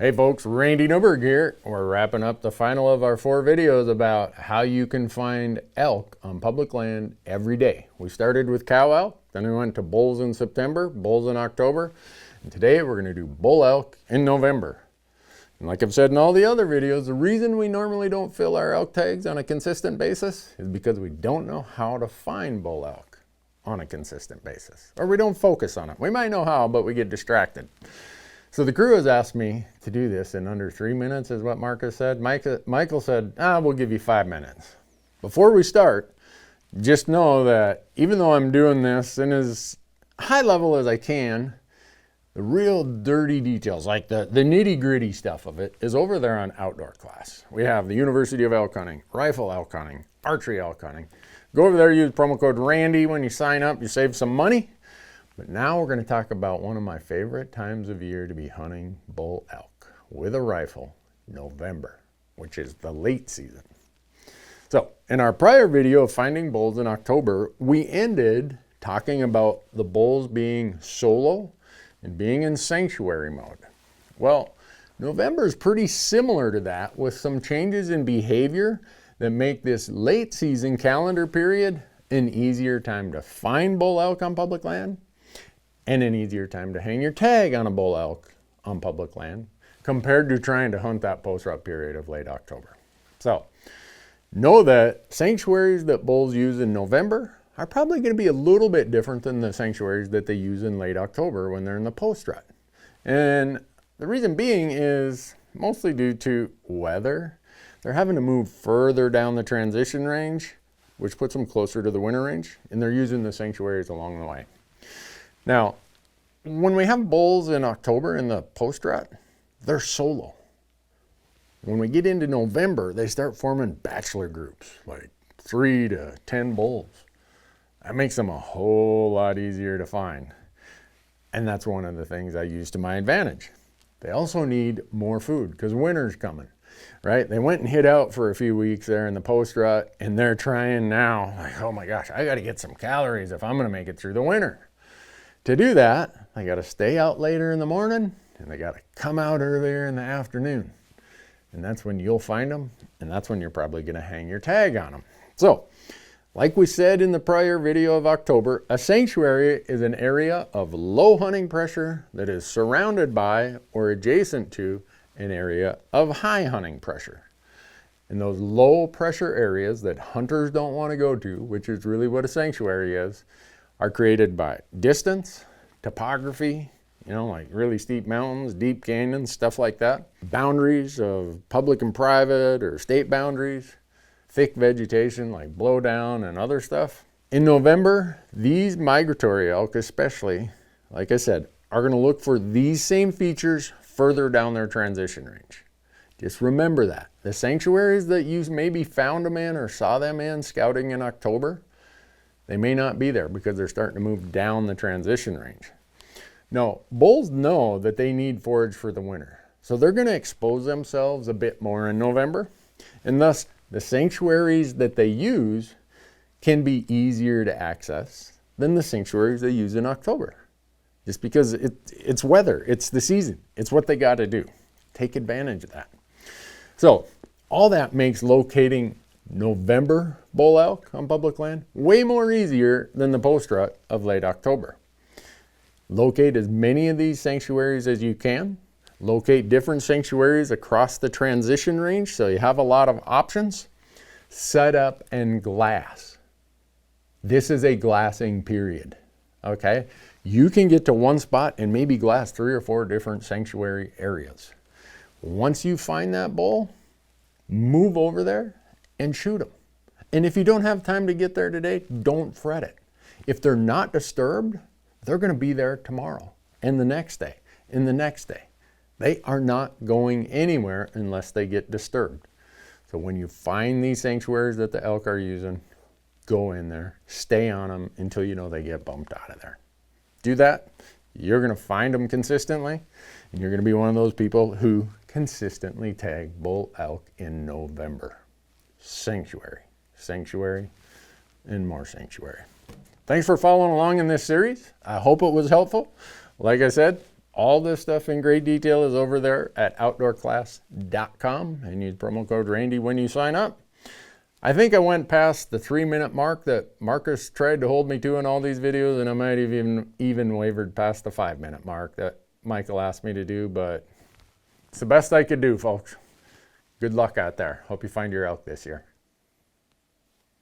Hey folks, Randy Newberg here. We're wrapping up the final of our 4 videos about how you can find elk on public land every day. We started with cow elk, then we went to bulls in September, bulls in October, and today we're going to do bull elk in November. And like I've said in all the other videos, the reason we normally don't fill our elk tags on a consistent basis is because we don't know how to find bull elk on a consistent basis, or we don't focus on it. We might know how, but we get distracted. So the crew has asked me to do this in under 3 minutes, is what Marcus said. Michael said, we'll give you 5 minutes. Before we start, just know that even though I'm doing this in as high level as I can, the real dirty details, like the nitty gritty stuff of it, is over there on outdoor class. We have the University of Elk Hunting, Rifle Elk Hunting, Archery Elk Hunting. Go over there, use promo code RANDY when you sign up, you save some money. But now we're going to talk about one of my favorite times of year to be hunting bull elk with a rifle, November, which is the late season. So in our prior video of finding bulls in October, we ended talking about the bulls being solo and being in sanctuary mode. Well, November is pretty similar to that, with some changes in behavior that make this late season calendar period an easier time to find bull elk on public land, and an easier time to hang your tag on a bull elk on public land compared to trying to hunt that post-rut period of late October. So know that sanctuaries that bulls use in November are probably going to be a little bit different than the sanctuaries that they use in late October when they're in the post-rut. And the reason being is mostly due to weather. They're having to move further down the transition range, which puts them closer to the winter range, and they're using the sanctuaries along the way. Now, when we have bulls in October in the post-rut, they're solo. When we get into November, they start forming bachelor groups, like 3 to 10 bulls. That makes them a whole lot easier to find. And that's one of the things I use to my advantage. They also need more food because winter's coming, right? They went and hid out for a few weeks there in the post-rut, and they're trying now, like, oh my gosh, I got to get some calories if I'm going to make it through the winter. To do that, they got to stay out later in the morning, and they got to come out earlier in the afternoon. And that's when you'll find them, and that's when you're probably going to hang your tag on them. So, like we said in the prior video of October, a sanctuary is an area of low hunting pressure that is surrounded by or adjacent to an area of high hunting pressure. And those low pressure areas that hunters don't want to go to, which is really what a sanctuary is, are created by distance, topography, like really steep mountains, deep canyons, stuff like that. Boundaries of public and private or state boundaries, thick vegetation like blowdown and other stuff. In November, these migratory elk especially, like I said, are going to look for these same features further down their transition range. Just remember that. The sanctuaries that you maybe found them in or saw them in scouting in October, they may not be there because they're starting to move down the transition range. No, bulls know that they need forage for the winter, so they're going to expose themselves a bit more in November, and thus the sanctuaries that they use can be easier to access than the sanctuaries they use in October. Just because it's weather, it's the season, it's what they got to do. Take advantage of that. So all that makes locating November bull elk on public land way more easier than the post-rut of late October. Locate as many of these sanctuaries as you can. Locate different sanctuaries across the transition range so you have a lot of options. Set up and glass. This is a glassing period, okay? You can get to one spot and maybe glass 3 or 4 different sanctuary areas. Once you find that bull, move over there and shoot them. And if you don't have time to get there today, don't fret it. If they're not disturbed, they're going to be there tomorrow and the next day and the next day. They are not going anywhere unless they get disturbed. So when you find these sanctuaries that the elk are using, go in there, stay on them until you know they get bumped out of there. Do that, you're going to find them consistently, and you're going to be one of those people who consistently tag bull elk in November. Sanctuary, sanctuary, and more sanctuary. Thanks for following along in this series. I hope it was helpful. Like I said, All this stuff in great detail is over there at outdoorclass.com, and use promo code Randy when you sign up. I think I went past the 3-minute mark that Marcus tried to hold me to in all these videos, and I might have even wavered past the 5-minute mark that Michael asked me to do, but it's the best I could do, folks. Good luck out there. Hope you find your elk this year.